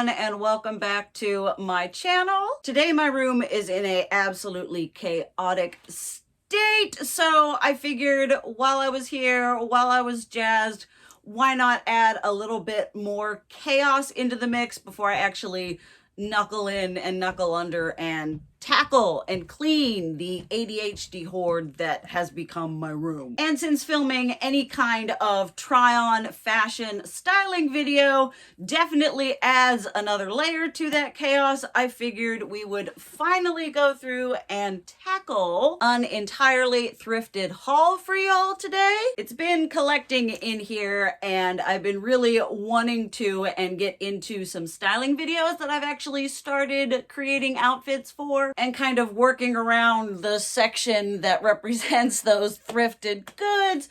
everyone, and welcome back to my channel. Today my room is in a absolutely chaotic state, so I figured while I was here, while I was jazzed, why not add a little bit more chaos into the mix before I actually knuckle in and knuckle under and tackle and clean the ADHD horde that has become my room. And since filming any kind of try-on fashion styling video definitely adds another layer to that chaos, I figured we would finally go through and tackle an entirely thrifted haul for y'all today. It's been collecting in here and I've been really wanting to and get into some styling videos that I've actually started creating outfits for, and kind of working around the section that represents those thrifted goods,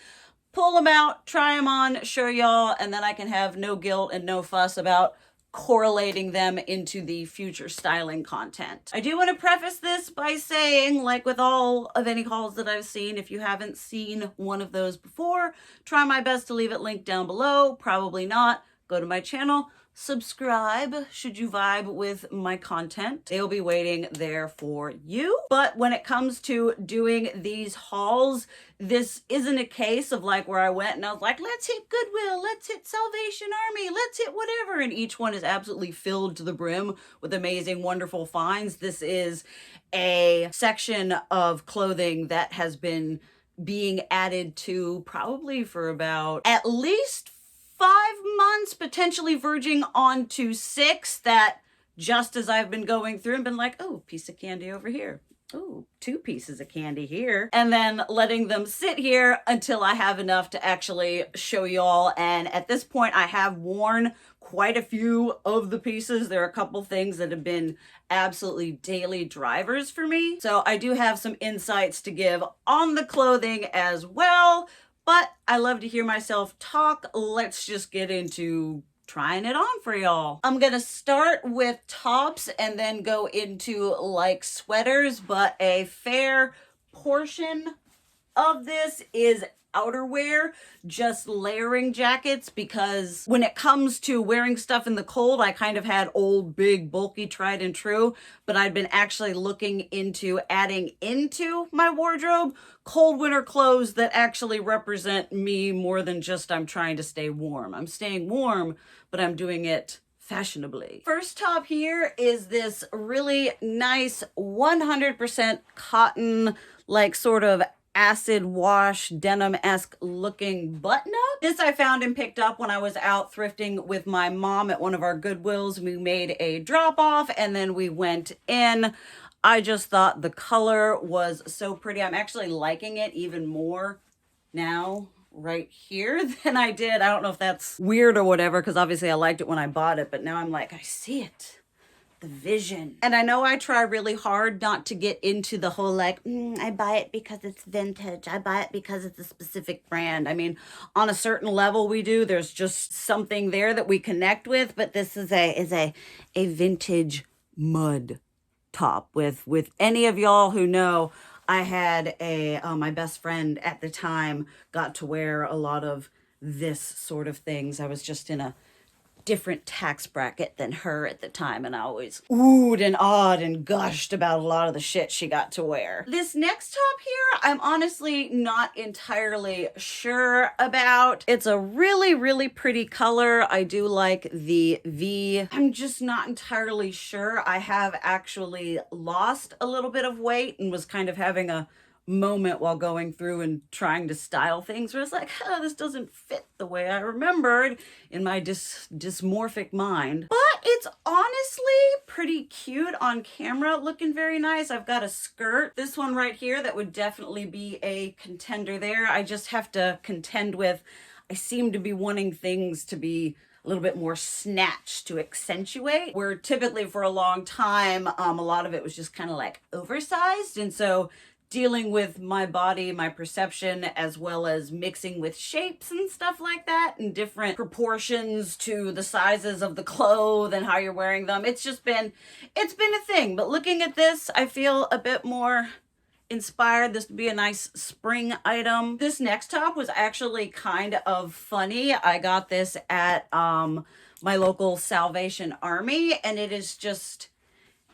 pull them out, try them on, show y'all, and then I can have no guilt and no fuss about correlating them into the future styling content. I do want to preface this by saying, like with all of any hauls that I've seen, if you haven't seen one of those before, try my best to leave it linked down below. Probably not. Go to my channel, subscribe should you vibe with my content. They'll be waiting there for you. But when it comes to doing these hauls, this isn't a case of like where I went and I was like, let's hit Goodwill, let's hit Salvation Army, let's hit whatever, and each one is absolutely filled to the brim with amazing, wonderful finds. This is a section of clothing that has been being added to probably for about at least 5 months, potentially verging on to 6, that just as I've been going through and been like, oh, piece of candy over here. Oh, 2 pieces of candy here. And then letting them sit here until I have enough to actually show y'all. And at this point, I have worn quite a few of the pieces. There are a couple things that have been absolutely daily drivers for me. So I do have some insights to give on the clothing as well. But I love to hear myself talk. Let's just get into trying it on for y'all. I'm gonna start with tops and then go into like sweaters, but a fair portion of this is outerwear, just layering jackets, because when it comes to wearing stuff in the cold, I kind of had old, big, bulky, tried and true, but I'd been actually looking into adding into my wardrobe cold winter clothes that actually represent me more than just I'm trying to stay warm. I'm staying warm, but I'm doing it fashionably. First top here is this really nice 100% cotton, like sort of acid wash denim-esque looking button-up. This I found and picked up when I was out thrifting with my mom at one of our Goodwills. We made a drop-off and then we went in. I just thought the color was so pretty. I'm actually liking it even more now right here than I did. I don't know if that's weird or whatever, because obviously I liked it when I bought it, but now I'm like, I see it. The vision. And I know I try really hard not to get into the whole like, I buy it because it's vintage. I buy it because it's a specific brand. I mean, on a certain level we do. There's just something there that we connect with, but this is a vintage mud top. With any of y'all who know, I had my best friend at the time got to wear a lot of this sort of things. I was just in a different tax bracket than her at the time, and I always oohed and awed and gushed about a lot of the shit she got to wear. This next top here, I'm honestly not entirely sure about. It's a really, really pretty color. I do like the V. I'm just not entirely sure. I have actually lost a little bit of weight and was kind of having a moment while going through and trying to style things where it's like, oh, this doesn't fit the way I remembered in my dysmorphic mind. But it's honestly pretty cute on camera, looking very nice. I've got a skirt, this one right here, that would definitely be a contender there. I just have to contend with, I seem to be wanting things to be a little bit more snatched to accentuate, where typically for a long time, a lot of it was just kind of like oversized. And so dealing with my body, my perception, as well as mixing with shapes and stuff like that and different proportions to the sizes of the clothes and how you're wearing them. It's been a thing. But looking at this, I feel a bit more inspired. This would be a nice spring item. This next top was actually kind of funny. I got this at my local Salvation Army, and it is just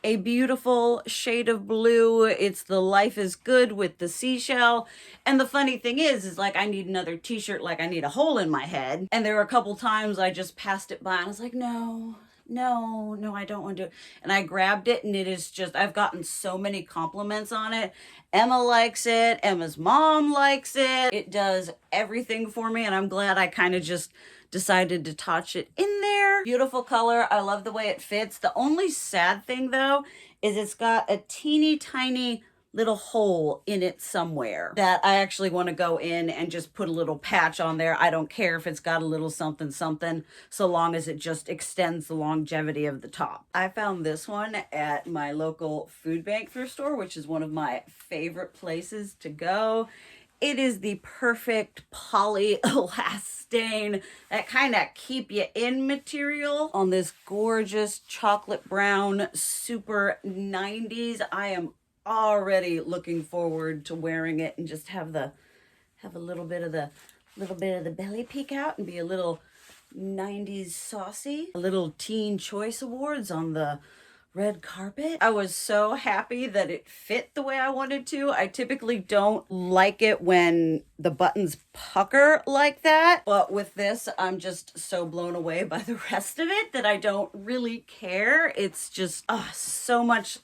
a beautiful shade of blue. It's the Life is Good with the seashell. And the funny thing is like I need another t-shirt, like I need a hole in my head. And there were a couple times I just passed it by and I was like, no, I don't want to do it. And I grabbed it, and it is just, I've gotten so many compliments on it. Emma likes it. Emma's mom likes it. It does everything for me, and I'm glad I kind of just decided to touch it in there. Beautiful color. I love the way it fits. The only sad thing though is it's got a teeny tiny little hole in it somewhere that I actually want to go in and just put a little patch on there. I don't care if it's got a little something something, so long as it just extends the longevity of the top. I found this one at my local food bank thrift store, which is one of my favorite places to go. It is the perfect polyelastane, that kind of keep you in material on this gorgeous chocolate brown, super 90s. I am already looking forward to wearing it and just have a little bit of the belly peek out and be a little 90s saucy. A little Teen Choice Awards on the red carpet. I was so happy that it fit the way I wanted to. I typically don't like it when the buttons pucker like that, but with this, I'm just so blown away by the rest of it that I don't really care. It's just so much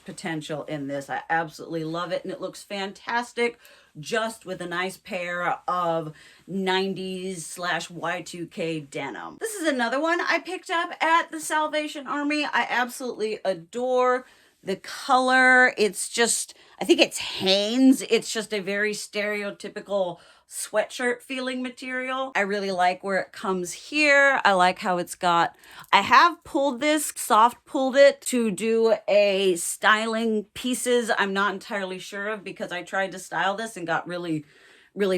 potential in this. I absolutely love it, and it looks fantastic just with a nice pair of 90s/Y2K denim. This is another one I picked up at the Salvation Army. I absolutely adore the color. It's just, I think it's Hanes. It's just a very stereotypical sweatshirt feeling material. I really like where it comes here. I like how it's got, I have pulled this, soft pulled it to do a styling pieces I'm not entirely sure of, because I tried to style this and got really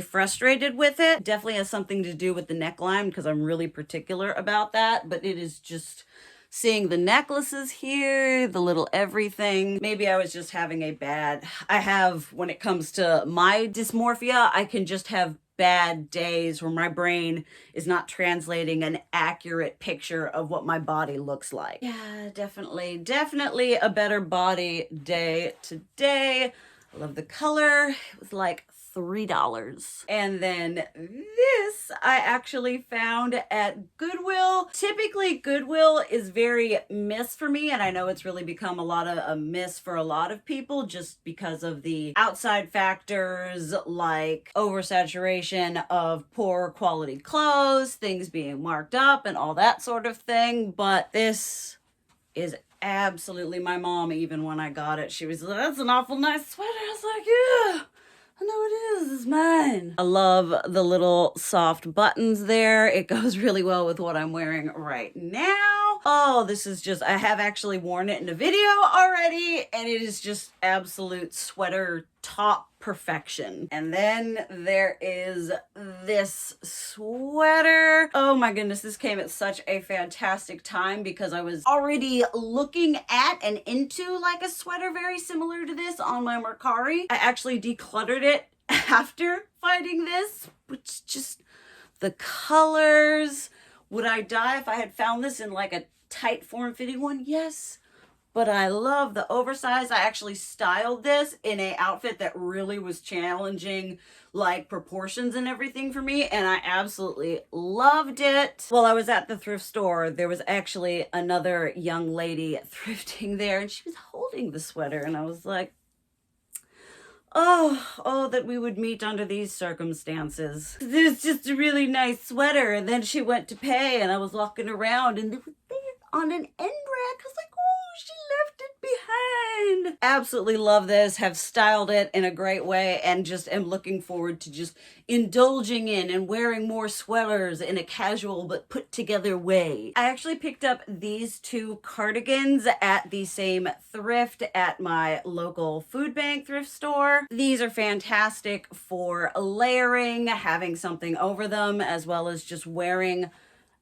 frustrated with it. Definitely has something to do with the neckline, because I'm really particular about that, but it is just seeing the necklaces here, the little everything. Maybe I was just having when it comes to my dysmorphia, I can just have bad days where my brain is not translating an accurate picture of what my body looks like. Yeah, definitely a better body day today. I love the color. It was like $3. And then this I actually found at Goodwill. Typically Goodwill is very miss for me, and I know it's really become a miss for a lot of people just because of the outside factors like oversaturation of poor quality clothes, things being marked up and all that sort of thing. But this is absolutely, my mom, even when I got it, she was like, that's an awful nice sweater. I was like, yeah, I know it is. It's mine. I love the little soft buttons there. It goes really well with what I'm wearing right now. Oh, this is just, I have actually worn it in a video already, and it is just absolute sweater top perfection. And then there is this sweater. Oh my goodness, this came at such a fantastic time because I was already looking at and into like a sweater very similar to this on my Mercari. I actually decluttered it after finding this, which just the colors. Would I die if I had found this in like a tight form-fitting one? Yes. But I love the oversized. I actually styled this in an outfit that really was challenging, like proportions and everything for me, and I absolutely loved it. While I was at the thrift store, there was actually another young lady thrifting there, and she was holding the sweater, and I was like, oh, that we would meet under these circumstances. There's just a really nice sweater, and then she went to pay, and I was walking around, and it was there on an end rack. I was like, oh, she left it behind. Absolutely love this, have styled it in a great way, and just am looking forward to just indulging in and wearing more sweaters in a casual but put together way. I actually picked up these two cardigans at the same thrift at my local food bank thrift store. These are fantastic for layering, having something over them, as well as just wearing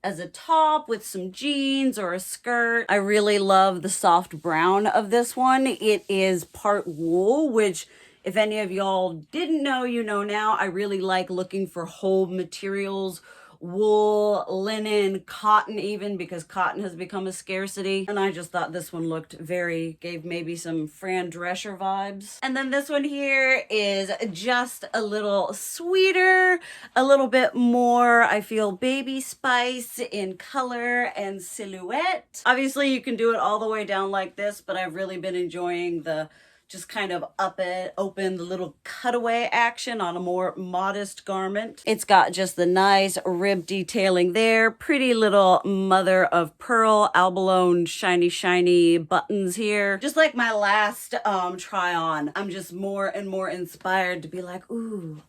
as a top with some jeans or a skirt. I really love the soft brown of this one. It is part wool, which if any of y'all didn't know, you know now. I really like looking for whole materials wool, linen, cotton even, because cotton has become a scarcity. And I just thought this one looked gave maybe some Fran Drescher vibes. And then this one here is just a little sweeter, a little bit more, I feel, baby spice in color and silhouette. Obviously you can do it all the way down like this, but I've really been enjoying the just kind of open the little cutaway action on a more modest garment. It's got just the nice rib detailing there, pretty little mother of pearl abalone shiny buttons here. Just like my last try on, I'm just more and more inspired to be like, ooh,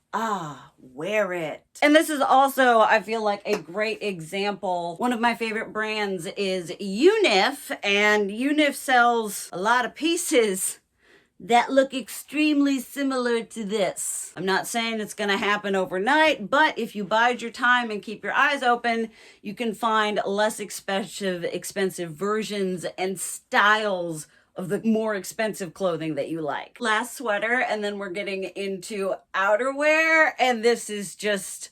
wear it. And this is also, I feel like, a great example. One of my favorite brands is Unif, and Unif sells a lot of pieces that look extremely similar to this. I'm not saying it's gonna happen overnight, but if you bide your time and keep your eyes open, you can find less expensive versions and styles of the more expensive clothing that you like. Last sweater, and then we're getting into outerwear, and this is just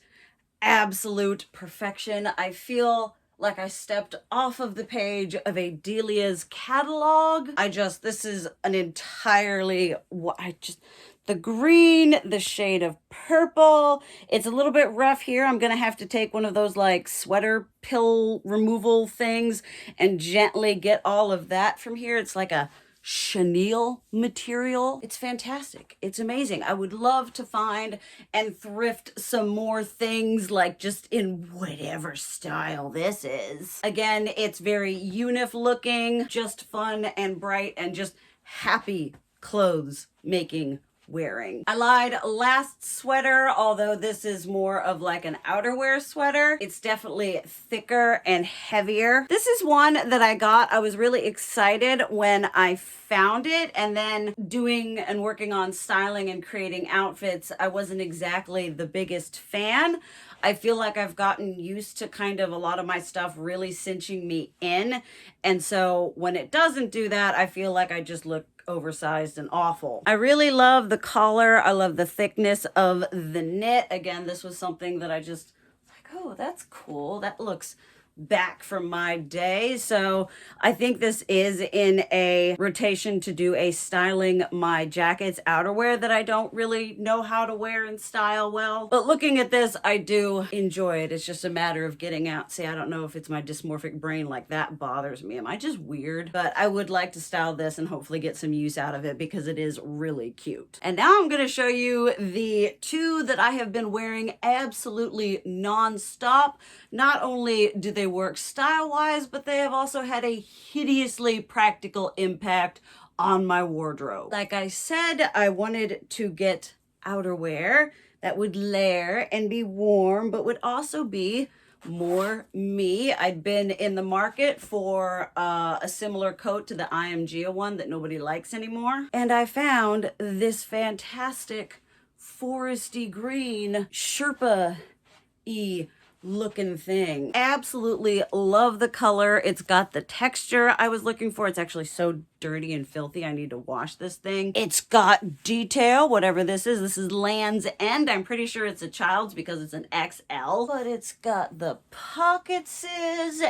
absolute perfection. I feel like I stepped off of the page of a Delia's catalog. This is an entirely, the green, the shade of purple. It's a little bit rough here. I'm gonna have to take one of those like sweater pill removal things and gently get all of that from here. It's like a chenille material. It's fantastic. It's amazing. I would love to find and thrift some more things like just in whatever style this is. Again, it's very Unif looking, just fun and bright and just happy clothes making wearing. I lied, last sweater, although this is more of like an outerwear sweater. It's definitely thicker and heavier. This is one that I got. I was really excited when I found it, and then doing and working on styling and creating outfits, I wasn't exactly the biggest fan. I feel like I've gotten used to kind of a lot of my stuff really cinching me in. And so when it doesn't do that, I feel like I just look oversized and awful. I really love the collar. I love the thickness of the knit. Again, this was something that I just like, oh, that's cool. That looks back from my day. So I think this is in a rotation to do a styling my jackets outerwear that I don't really know how to wear and style well. But looking at this, I do enjoy it. It's just a matter of getting out. See, I don't know if it's my dysmorphic brain, like that bothers me. Am I just weird? But I would like to style this and hopefully get some use out of it because it is really cute. And now I'm going to show you the two that I have been wearing absolutely non-stop. Not only do they work style-wise, but they have also had a hideously practical impact on my wardrobe. Like I said, I wanted to get outerwear that would layer and be warm, but would also be more me. I'd been in the market for a similar coat to the IMG one that nobody likes anymore. And I found this fantastic foresty green Sherpa-y looking thing. Absolutely love the color. It's got the texture I was looking for. It's actually so dirty and filthy. I need to wash this thing. It's got detail, whatever this is. This is Land's End. I'm pretty sure it's a child's because it's an XL, but it's got the pockets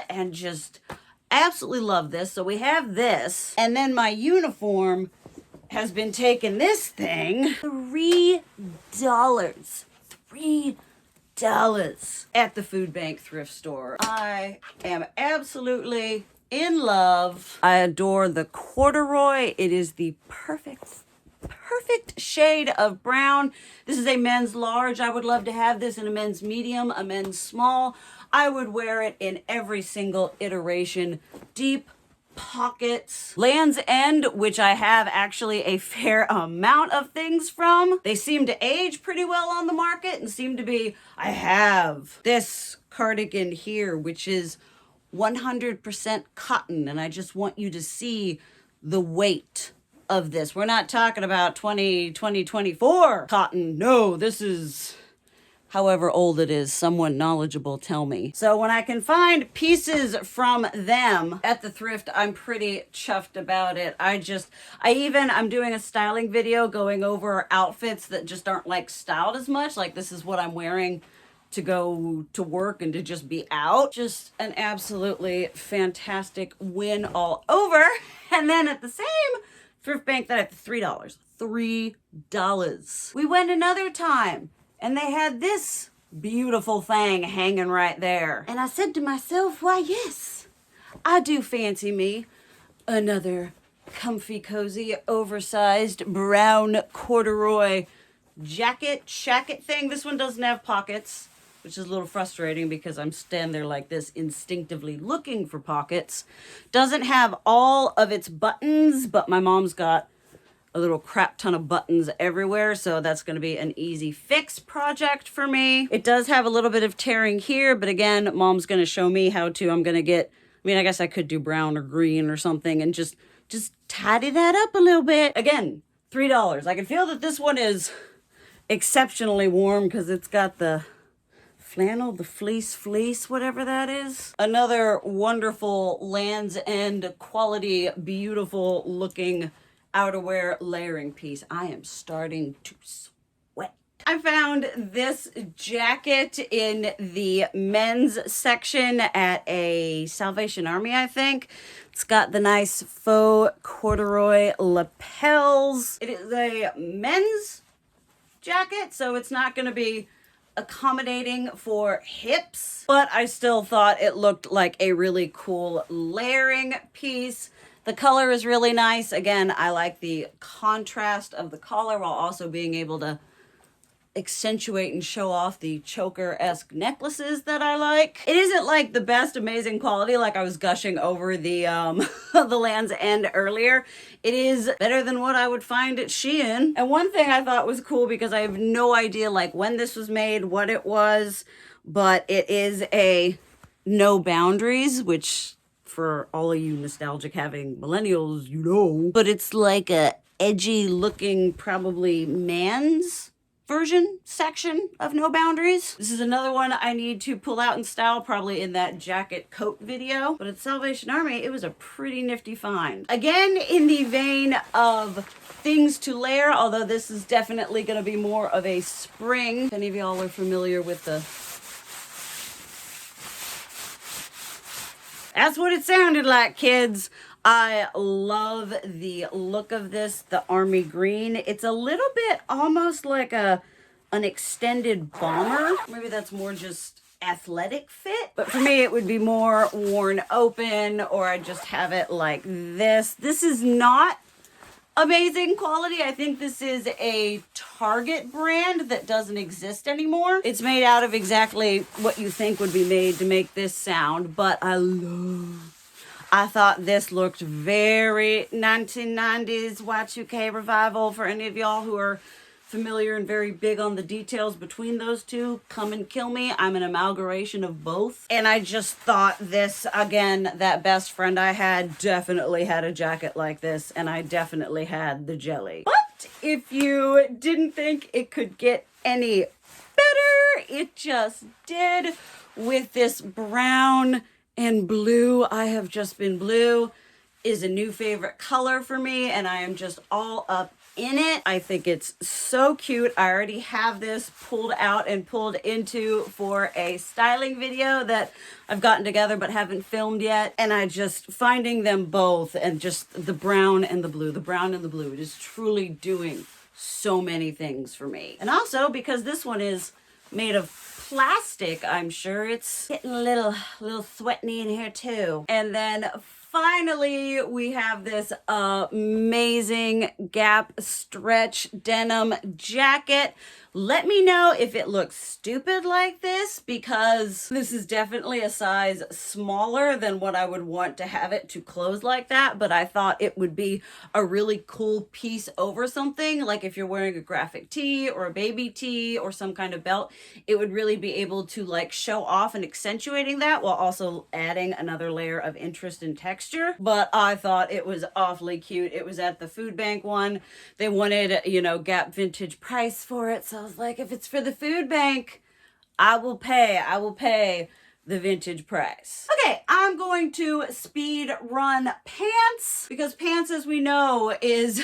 and just absolutely love this. So we have this, and then my uniform has been taking this thing. $3. $3 at the food bank thrift store. I am absolutely in love. I adore the corduroy. It is the perfect shade of brown. This is a men's large. I would love to have this in a men's medium, a men's small. I would wear it in every single iteration. Deep pockets. Land's End, which I have actually a fair amount of things from. They seem to age pretty well on the market and seem to be, I have this cardigan here, which is 100% cotton, and I just want you to see the weight of this. We're not talking about 2024 cotton. No, this is however old it is. Someone knowledgeable tell me. So when I can find pieces from them at the thrift, I'm pretty chuffed about it. I'm doing a styling video going over outfits that just aren't like styled as much. Like this is what I'm wearing to go to work and to just be out. Just an absolutely fantastic win all over. And then at the same thrift bank that I have $3. $3. We went another time and they had this beautiful thing hanging right there. And I said to myself, why, yes, I do fancy me another comfy, cozy, oversized brown corduroy shacket thing. This one doesn't have pockets, which is a little frustrating because I'm standing there like this instinctively looking for pockets. Doesn't have all of its buttons, but my mom's got a little crap ton of buttons everywhere, so that's going to be an easy fix project for me. It does have a little bit of tearing here, but again, mom's going to show me how to. I'm going to get, I mean, I guess I could do brown or green or something and just tidy that up a little bit. Again, $3. I can feel that this one is exceptionally warm because it's got the flannel, the fleece, whatever that is. Another wonderful Land's End quality, beautiful looking outerwear layering piece. I am starting to sweat. I found this jacket in the men's section at a Salvation Army, I think. It's got the nice faux corduroy lapels. It is a men's jacket, so it's not going to be accommodating for hips, but I still thought it looked like a really cool layering piece. The color is really nice. Again, I like the contrast of the collar while also being able to accentuate and show off the choker-esque necklaces that I like. It isn't like the best amazing quality like I was gushing over the the Land's End earlier. It is better than what I would find at Shein. And one thing I thought was cool because I have no idea like when this was made, what it was, but it is a no boundaries, which for all of you nostalgic having millennials, you know. But it's like a edgy looking, probably man's version section of No Boundaries. This is another one I need to pull out in style, probably in that jacket coat video. But at Salvation Army, it was a pretty nifty find. Again, in the vein of things to layer, although this is definitely going to be more of a spring. If any of y'all are familiar with the... That's what it sounded like, kids. I love the look of this, the army green. It's a little bit almost like an extended bomber. Maybe that's more just athletic fit. But for me, it would be more worn open, or I just have it like this. This is not amazing quality. I think this is a Target brand that doesn't exist anymore. It's made out of exactly what you think would be made to make this sound, but I thought this looked very 1990s Y2K revival. For any of y'all who are familiar and very big on the details between those two, come and kill me. I'm an amalgamation of both. And I just thought this, again, that best friend I had definitely had a jacket like this, and I definitely had the jelly. But if you didn't think it could get any better, it just did with this brown and blue. I have just been blue is a new favorite color for me, and I am just all up in it. I think it's so cute. I already have this pulled out and pulled into for a styling video that I've gotten together but haven't filmed yet. And I just finding them both, and just the brown and the blue, just truly doing so many things for me. And also because this one is made of plastic, I'm sure it's getting a little sweaty in here too. And then finally, we have this amazing Gap stretch denim jacket. Let me know if it looks stupid like this, because this is definitely a size smaller than what I would want to have it to close like that, but I thought it would be a really cool piece over something. Like if you're wearing a graphic tee or a baby tee or some kind of belt, it would really be able to like show off and accentuating that while also adding another layer of interest and texture. But I thought it was awfully cute. It was at the food bank one. They wanted, you know, Gap vintage price for it, so I was like, if it's for the food bank, I will pay the vintage price. Okay, I'm going to speed run pants because pants, as we know, is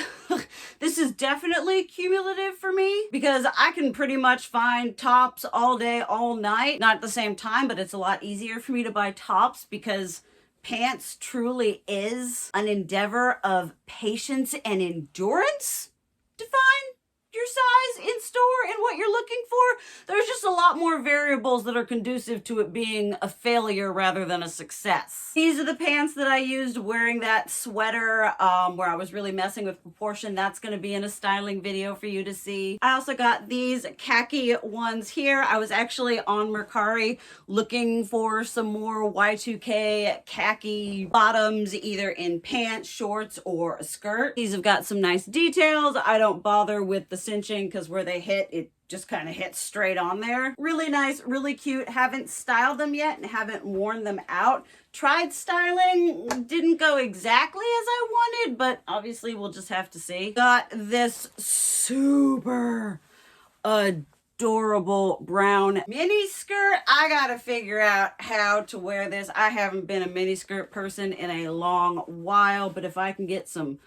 this is definitely cumulative for me because I can pretty much find tops all day, all night. Not at the same time, but it's a lot easier for me to buy tops because pants truly is an endeavor of patience and endurance to find your size in store and what you're looking for. There's just a lot more variables that are conducive to it being a failure rather than a success. These are the pants that I used wearing that sweater where I was really messing with proportion. That's going to be in a styling video for you to see. I also got these khaki ones here. I was actually on Mercari looking for some more Y2K khaki bottoms, either in pants, shorts, or a skirt. These have got some nice details. I don't bother with the cinching because where they hit, it just kind of hits straight on there. Really nice, really cute. Haven't styled them yet and haven't worn them out. Tried styling, didn't go exactly as I wanted, but obviously we'll just have to see. Got this super adorable brown mini skirt. I gotta figure out how to wear this. I haven't been a mini skirt person in a long while, but if I can get some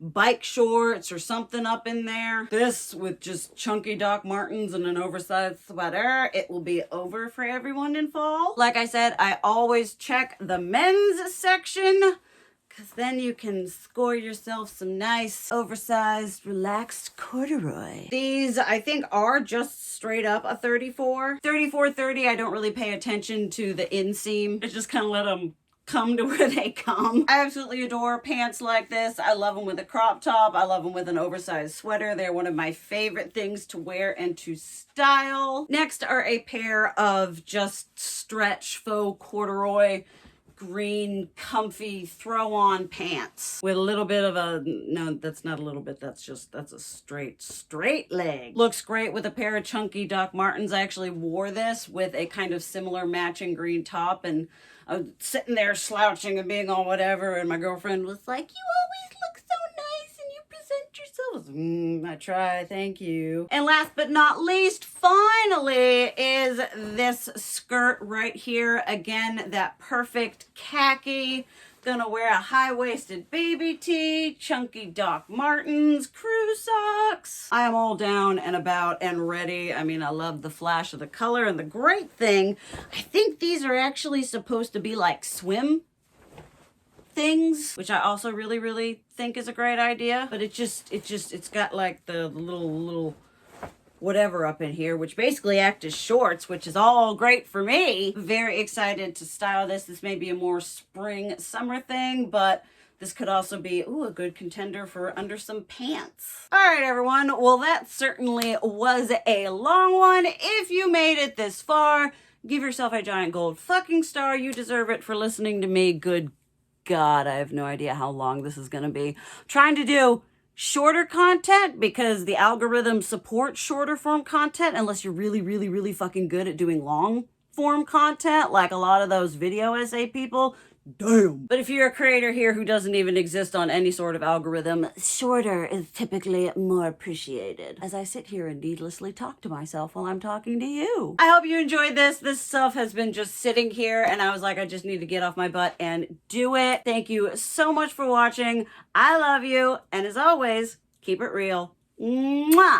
bike shorts or something up in there, this with just chunky Doc Martens and an oversized sweater, it will be over for everyone in fall. Like I said, I always check the men's section because then you can score yourself some nice oversized relaxed corduroy. These I think are just straight up a 34. 34-30, I don't really pay attention to the inseam. I just kind of let them come to where they come. I absolutely adore pants like this. I love them with a crop top. I love them with an oversized sweater. They're one of my favorite things to wear and to style. Next are a pair of just stretch faux corduroy green comfy throw on pants with a little bit of a, no, that's not a little bit, that's a straight leg. Looks great with a pair of chunky Doc Martens. I actually wore this with a kind of similar matching green top, and I was sitting there slouching and being all whatever, and my girlfriend was like, "You always look so nice and you present yourself." I try, thank you. And last but not least, finally, is this skirt right here. Again, that perfect khaki. Gonna wear a high-waisted baby tee, chunky Doc Martens, crew socks. I am all down and about and ready. I mean, I love the flash of the color, and the great thing, I think these are actually supposed to be like swim things, which I also really think is a great idea. But it's got like the little whatever up in here, which basically act as shorts, which is all great for me. Very excited to style this. This may be a more spring summer thing, but this could also be, ooh, a good contender for under some pants. All right, everyone. Well, that certainly was a long one. If you made it this far, give yourself a giant gold fucking star. You deserve it for listening to me. Good God, I have no idea how long this is gonna be. I'm trying to do shorter content because the algorithm supports shorter form content unless you're really fucking good at doing long form content like a lot of those video essay people. Damn. But if you're a creator here who doesn't even exist on any sort of algorithm, shorter is typically more appreciated. As I sit here and needlessly talk to myself while I'm talking to you. I hope you enjoyed this. This stuff has been just sitting here and I was like, I just need to get off my butt and do it. Thank you so much for watching. I love you. And as always, keep it real. Mwah!